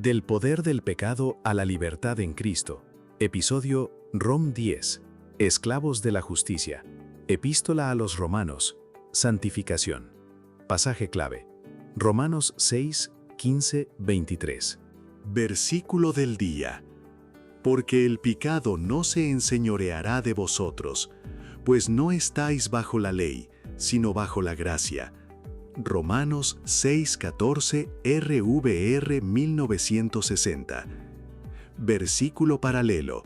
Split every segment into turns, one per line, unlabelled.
Del poder del pecado a la libertad en Cristo. Episodio Rom 10. Esclavos de la justicia. Epístola a los Romanos. Santificación. Pasaje clave. Romanos 6, 15, 23.
Versículo del día. Porque el pecado no se enseñoreará de vosotros, pues no estáis bajo la ley, sino bajo la gracia. Romanos 6:14 RVR 1960. Versículo paralelo.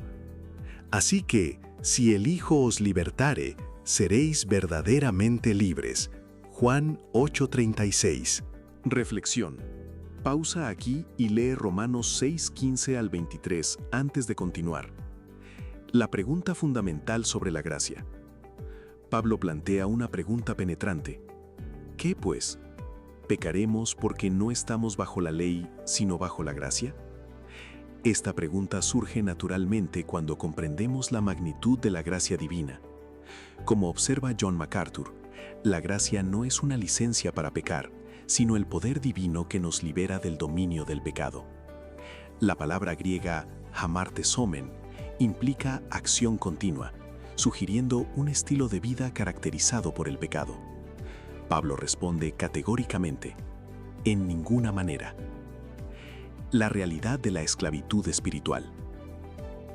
Así que, si el Hijo os libertare, seréis verdaderamente libres. Juan 8:36.
Reflexión. Pausa aquí y lee Romanos 6:15 al 23 antes de continuar. La pregunta fundamental sobre la gracia. Pablo plantea una pregunta penetrante. ¿Qué pues? ¿Pecaremos porque no estamos bajo la ley, sino bajo la gracia? Esta pregunta surge naturalmente cuando comprendemos la magnitud de la gracia divina. Como observa John MacArthur, la gracia no es una licencia para pecar, sino el poder divino que nos libera del dominio del pecado. La palabra griega hamartesomen implica acción continua, sugiriendo un estilo de vida caracterizado por el pecado. Pablo responde categóricamente: en ninguna manera. La realidad de la esclavitud espiritual.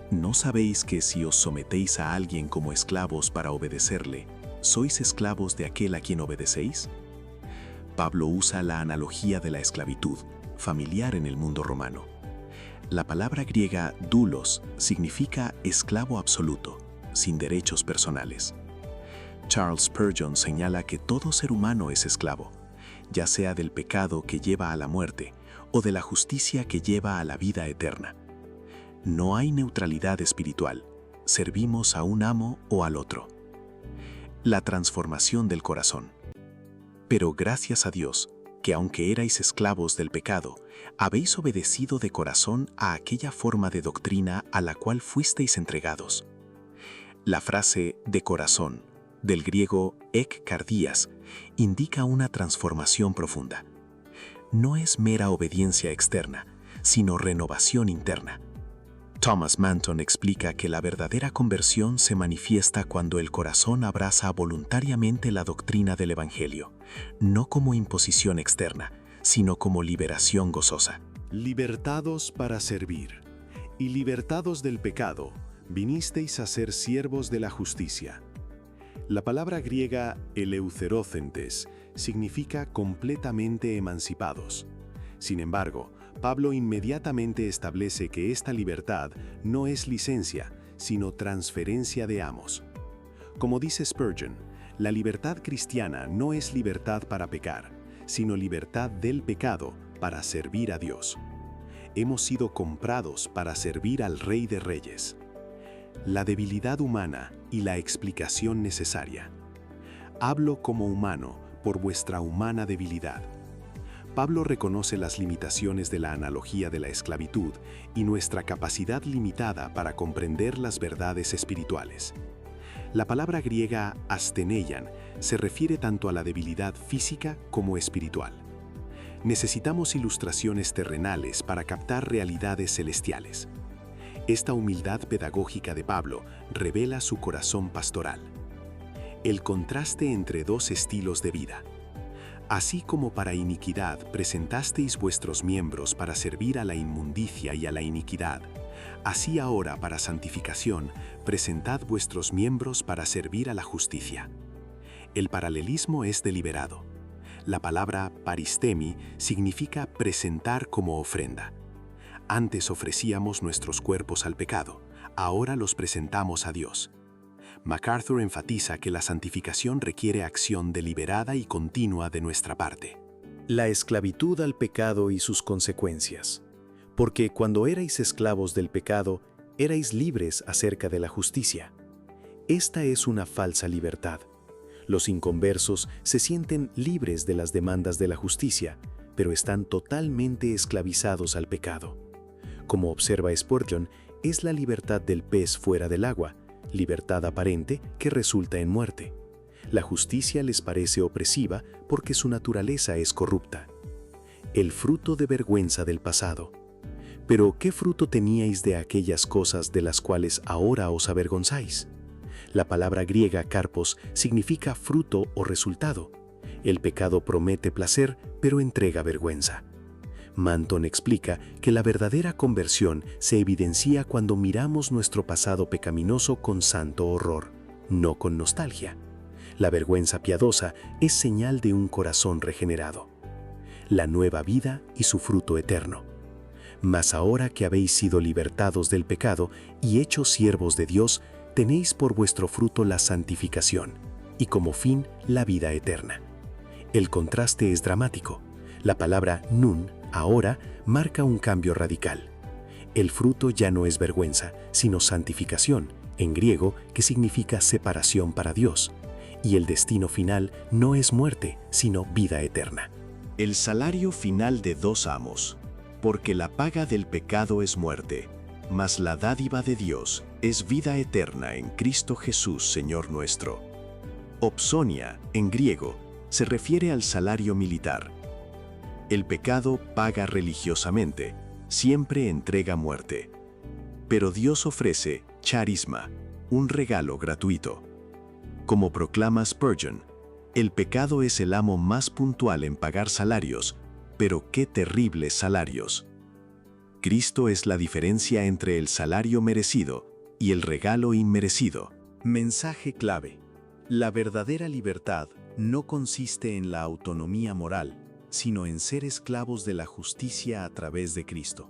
¿No sabéis que si os sometéis a alguien como esclavos para obedecerle, sois esclavos de aquel a quien obedecéis? Pablo usa la analogía de la esclavitud, familiar en el mundo romano. La palabra griega doulos significa esclavo absoluto, sin derechos personales. Charles Spurgeon señala que todo ser humano es esclavo, ya sea del pecado que lleva a la muerte o de la justicia que lleva a la vida eterna. No hay neutralidad espiritual, servimos a un amo o al otro. La transformación del corazón. Pero gracias a Dios, que aunque erais esclavos del pecado, habéis obedecido de corazón a aquella forma de doctrina a la cual fuisteis entregados. La frase de corazón, del griego ek kardias, indica una transformación profunda. No es mera obediencia externa, sino renovación interna. Thomas Manton explica que la verdadera conversión se manifiesta cuando el corazón abraza voluntariamente la doctrina del Evangelio, no como imposición externa, sino como liberación gozosa.
Libertados para servir, y libertados del pecado, vinisteis a ser siervos de la justicia. La palabra griega eleutherócentes significa completamente emancipados. Sin embargo, Pablo inmediatamente establece que esta libertad no es licencia, sino transferencia de amos. Como dice Spurgeon, la libertad cristiana no es libertad para pecar, sino libertad del pecado para servir a Dios. Hemos sido comprados para servir al Rey de Reyes. La debilidad humana y la explicación necesaria. Hablo como humano por vuestra humana debilidad. Pablo reconoce las limitaciones de la analogía de la esclavitud y nuestra capacidad limitada para comprender las verdades espirituales. La palabra griega asteneian se refiere tanto a la debilidad física como espiritual. Necesitamos ilustraciones terrenales para captar realidades celestiales. Esta humildad pedagógica de Pablo revela su corazón pastoral. El contraste entre dos estilos de vida. Así como para iniquidad presentasteis vuestros miembros para servir a la inmundicia y a la iniquidad, así ahora para santificación presentad vuestros miembros para servir a la justicia. El paralelismo es deliberado. La palabra paristemi significa presentar como ofrenda. Antes ofrecíamos nuestros cuerpos al pecado, ahora los presentamos a Dios. MacArthur enfatiza que la santificación requiere acción deliberada y continua de nuestra parte.
La esclavitud al pecado y sus consecuencias. Porque cuando erais esclavos del pecado, erais libres acerca de la justicia. Esta es una falsa libertad. Los inconversos se sienten libres de las demandas de la justicia, pero están totalmente esclavizados al pecado. Como observa Spurgeon, es la libertad del pez fuera del agua, libertad aparente que resulta en muerte. La justicia les parece opresiva porque su naturaleza es corrupta. El fruto de vergüenza del pasado. Pero ¿qué fruto teníais de aquellas cosas de las cuales ahora os avergonzáis? La palabra griega karpos significa fruto o resultado. El pecado promete placer, pero entrega vergüenza. Manton explica que la verdadera conversión se evidencia cuando miramos nuestro pasado pecaminoso con santo horror, no con nostalgia. La vergüenza piadosa es señal de un corazón regenerado. La nueva vida y su fruto eterno. Mas ahora que habéis sido libertados del pecado y hechos siervos de Dios, tenéis por vuestro fruto la santificación y como fin la vida eterna. El contraste es dramático. La palabra nun, ahora, marca un cambio radical. El fruto ya no es vergüenza, sino santificación, en griego, que significa separación para Dios. Y el destino final no es muerte, sino vida eterna.
El salario final de dos amos. Porque la paga del pecado es muerte, mas la dádiva de Dios es vida eterna en Cristo Jesús, Señor nuestro. Opsonia, en griego, se refiere al salario militar. El pecado paga religiosamente, siempre entrega muerte. Pero Dios ofrece charisma, un regalo gratuito. Como proclama Spurgeon, el pecado es el amo más puntual en pagar salarios, pero qué terribles salarios. Cristo es la diferencia entre el salario merecido y el regalo inmerecido. Mensaje clave. La verdadera libertad no consiste en la autonomía moral, sino en ser esclavos de la justicia a través de Cristo.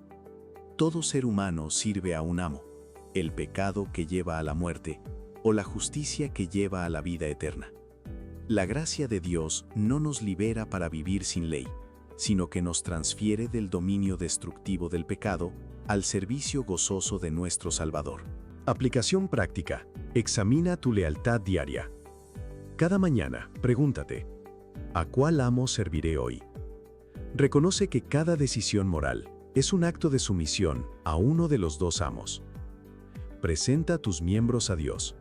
Todo ser humano sirve a un amo, el pecado que lleva a la muerte o la justicia que lleva a la vida eterna. La gracia de Dios no nos libera para vivir sin ley, sino que nos transfiere del dominio destructivo del pecado al servicio gozoso de nuestro Salvador. Aplicación práctica. Examina tu lealtad diaria. Cada mañana, pregúntate, ¿a cuál amo serviré hoy? Reconoce que cada decisión moral es un acto de sumisión a uno de los dos amos. Presenta tus miembros a Dios.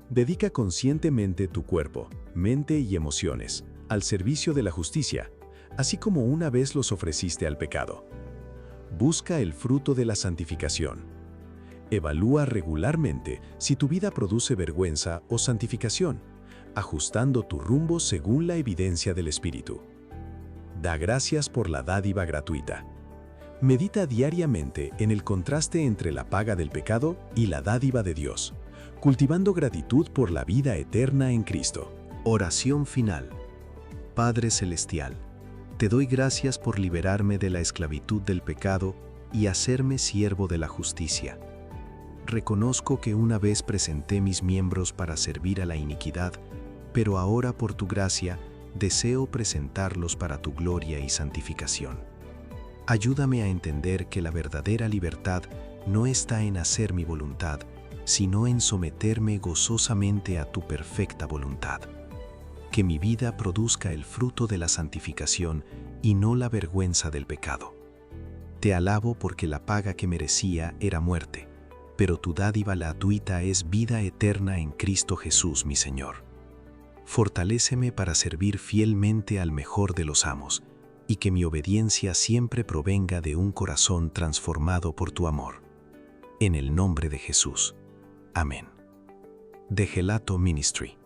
Dedica conscientemente tu cuerpo, mente y emociones al servicio de la justicia, así como una vez los ofreciste al pecado. Busca el fruto de la santificación. Evalúa regularmente si tu vida produce vergüenza o santificación, ajustando tu rumbo según la evidencia del Espíritu. Da gracias por la dádiva gratuita. Medita diariamente en el contraste entre la paga del pecado y la dádiva de Dios, cultivando gratitud por la vida eterna en Cristo.
Oración final. Padre Celestial, te doy gracias por liberarme de la esclavitud del pecado y hacerme siervo de la justicia. Reconozco que una vez presenté mis miembros para servir a la iniquidad, pero ahora por tu gracia deseo presentarlos para tu gloria y santificación. Ayúdame a entender que la verdadera libertad no está en hacer mi voluntad, sino en someterme gozosamente a tu perfecta voluntad. Que mi vida produzca el fruto de la santificación y no la vergüenza del pecado. Te alabo porque la paga que merecía era muerte, pero tu dádiva gratuita es vida eterna en Cristo Jesús, mi Señor. Fortaléceme para servir fielmente al mejor de los amos, y que mi obediencia siempre provenga de un corazón transformado por tu amor. En el nombre de Jesús. Amén. De Gelato Ministry.